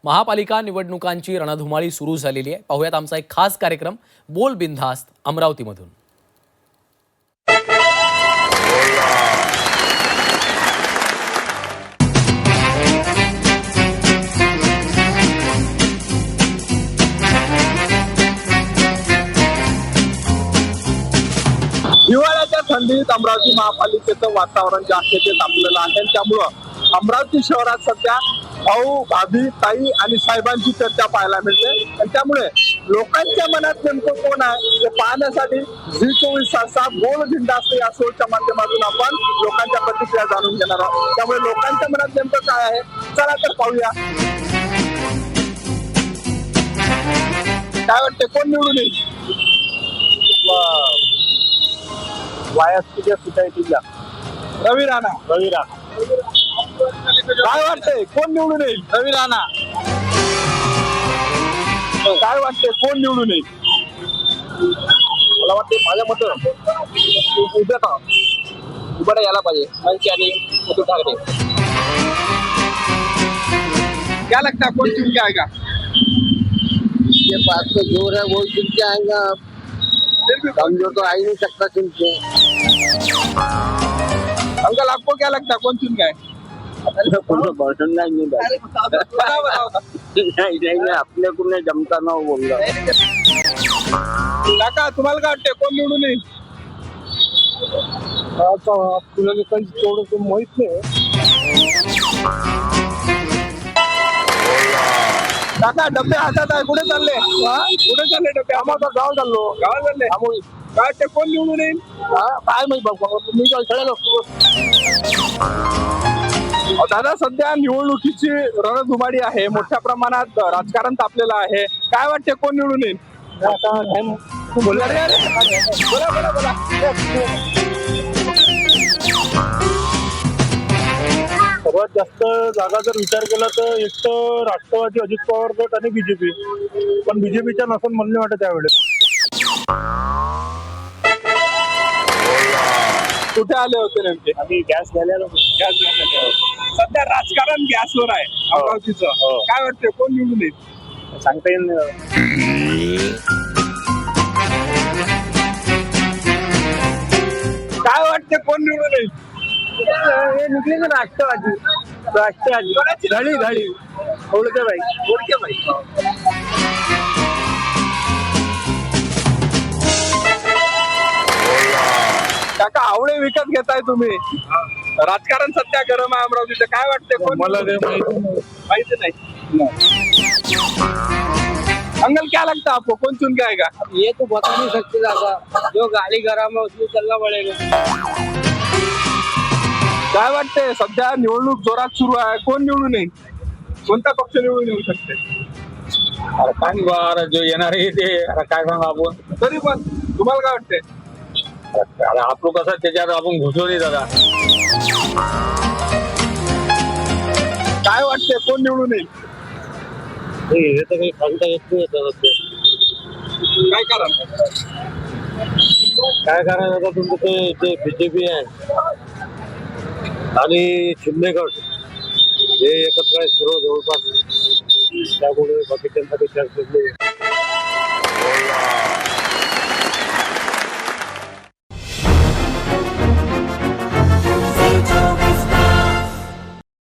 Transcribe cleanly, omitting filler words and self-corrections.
महापालिका निवडणुकांची रणधुमाळी सुरू झालेली आहे। पाहूयात आमचा एक खास कार्यक्रम बोल बिनधास्त अमरावतीमधून। हिवाळ्याच्या थंडीत अमरावती महापालिकेचं वातावरण जे आहे ते तापलेलं आहे। त्यामुळं अमरावती शहरात सध्या भाऊ भाभी ताई आणि साहेबांची चर्चा पाहायला मिळते। आणि त्यामुळे लोकांच्या मनात नेमकं कोण आहे ते पाहण्यासाठी झी24 बोल बिनधास्त या शोच्या माध्यमातून आपण लोकांच्या प्रतिक्रिया जाणून घेणार आहोत। त्यामुळे लोकांच्या मनात नेमकं काय आहे चला तर पाहूया। काय वाटते कोण निवडून येईल? वायस सोसायटीला रवी राणा। काय वाटतंय कोण निवडून येईल? रवी राणा। काय वाटतंय कोण निवडून येईल? मला वाटते माझ्या मत उभा यायला पाहिजे मनसे आणि उद्धव ठाकरे। क्या लगता है कौन चुन के आएगा? ये बात तो जोर है वो चुन के आएगा, कमजोर तो आ ही नहीं सकता चुन के। अंकल आपको क्या लगता है कौन चुन के आए? नहीं अपने को नहीं जमता ना वो बोल रहा। काका तुम्हाला काय वाटते कोण निवडून येईल? आपल्याला काही तेवढं माहित नाही। काका डबे हातात आहे कुठे चालले? कुठे चालले डबे? आम्हाला गाव चाललो। गाव चालले काय वाटते कोण निवडून येईल? काय माहित बाबा मी काय खेळायला। दादा सध्या निवडणुकीची रणधुमाळी आहे, मोठ्या प्रमाणात राजकारण तापलेलं आहे। काय वाटते कोण निवडून येईल? बोला रे अरे बोला बोला बोला। सर्वात जास्त जागा जर विचार केला तर एक तर राष्ट्रवादी अजित पवार गट आणि बीजेपी, पण बीजेपीच्या नसून म्हणणे वाटत त्यावेळेस। कुठे आले होते नेमके? आम्ही गॅस घ्यायला सध्या राजकारण गॅसवर आहे अमरावतीचं। काय वाटते कोण निवडून येईल? सांगता येईल नाही। काय वाटते कोण निवडून येईल? हे निघले ना राष्ट्रवादी घडी ओळखे भाई। काका आवळे विकत घेताय तुम्ही, राजकारण सध्या गरम आहे अमरावतीचं। काय वाटते कोण? मला माहिती नाही। अंकल क्या लगता है आपको कौन चुन के आएगा? ये तो बता नहीं सकते दादा, जो गाड़ी गरम है उसमें चलना पड़ेगा। काय वाटते सध्या निवडणूक जोरात सुरू आहे, कोण निवडून येईल? कोणता पक्ष निवडून येऊ शकते? काय बार जो येणार आहे ते काय सांगा आपण। तरी पण तुम्हाला काय वाटते? अरे आपण कसं त्याच्यात आपण घुसलो नाही दादा। काय वाटते कोण निवडून येईल? हे तर काही सांगता येत नाही काय कारण? काय कारण आता तुमचं ते बीजेपी आहे आणि शिंदे गट हे एकत्र आहे सर्व जवळपास, त्यामुळे बाकीच्यांसाठी चर्चा